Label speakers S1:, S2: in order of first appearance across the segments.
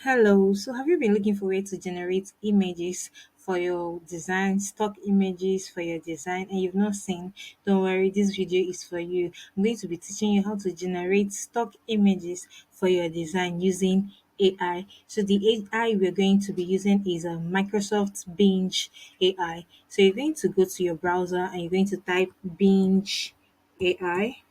S1: Hello. So, have you been looking for a way to generate images for your design, stock images for your design, and you've not seen? Don't worry, this video is for you. I'm going to be teaching you how to generate stock images for your design using AI. So, the AI we're going to be using is a Microsoft Binge AI. So, you're going to go to your browser and you're going to type Binge AI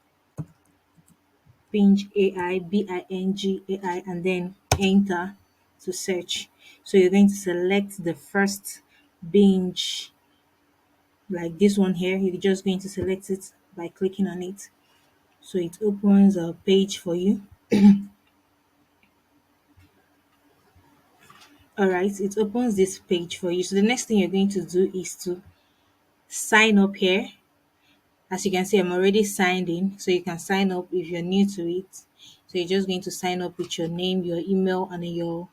S1: Binge AI, Bing AI, and then enter to search. So you're going to select the first binge, like this one here. You're just going to select it by clicking on it. So it opens a page for you. All right, it opens this page for you. So the next thing you're going to do is to sign up here. As you can see, I'm already signed in, so you can sign up if you're new to it. So you're just going to sign up with your name, your email, and your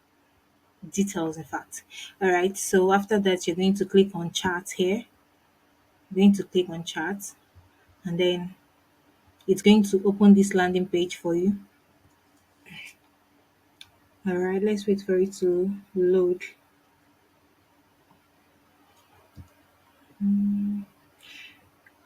S1: details in fact. All right, so after that you're going to click on chat here. You're going to click on chat, and then it's going to open this landing page for you. All right, let's wait for it to load.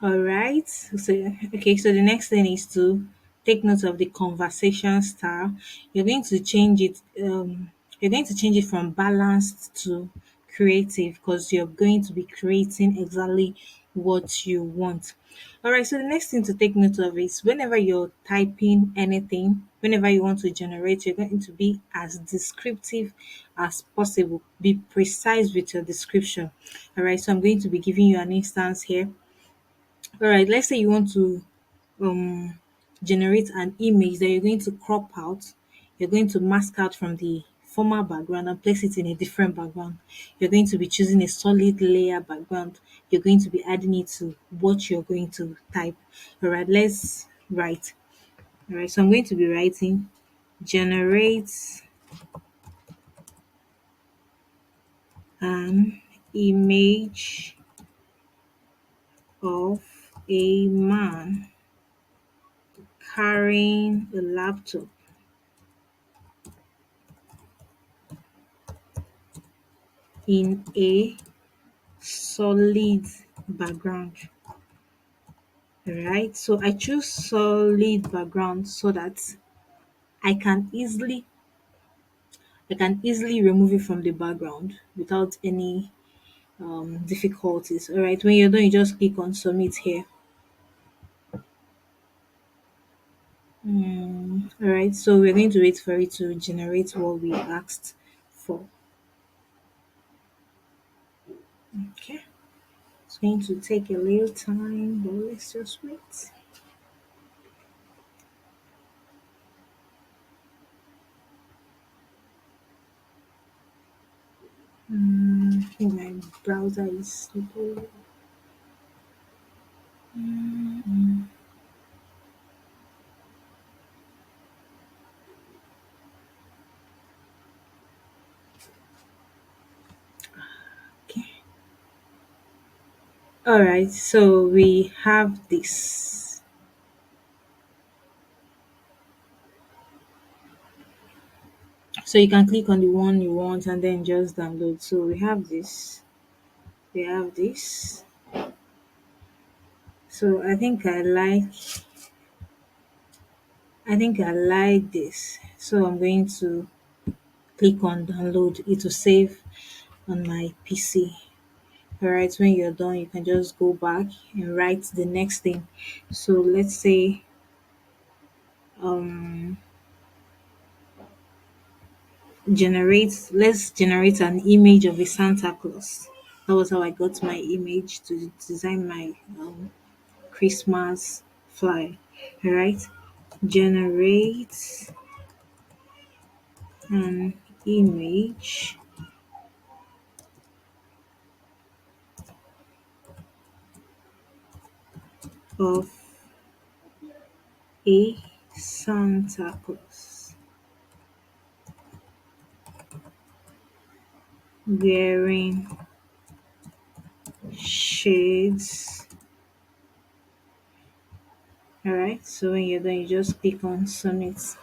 S1: All right. So okay, so the next thing is to take note of the conversation style. You're going to change it. You're going to change it from balanced to creative because you're going to be creating exactly what you want. All right. So the next thing to take note of is whenever you're typing anything, whenever you want to generate, you're going to be as descriptive as possible. Be precise with your description. All right. So I'm going to be giving you an instance here. All right, let's say you want to um generate an image that you're going to crop out. You're going to mask out from the former background and place it in a different background. You're going to be choosing a solid layer background. You're going to be adding it to what you're going to type. All right, let's write. All right, so I'm going to be writing generate an image of a man carrying a laptop in a solid background. Right, so I choose solid background so that I can easily remove it from the background without any difficulties. All right, when you're done, you just click on submit here. All right, so we're going to wait for it to generate what we asked for. Okay, it's going to take a little time, but let's just wait. I think my browser is slow. Okay. All right, so we have this. So you can click on the one you want and then just download. So we have this. We have this. So I think I like this. So I'm going to click on download. It will save on my PC. All right, when you're done, you can just go back and write the next thing. So let's say um let's generate an image of a Santa Claus. That was how I got my image to design my Christmas flyer. All right, generate an image of a Santa Claus wearing shades. All right, so when you're done, you just click on submit.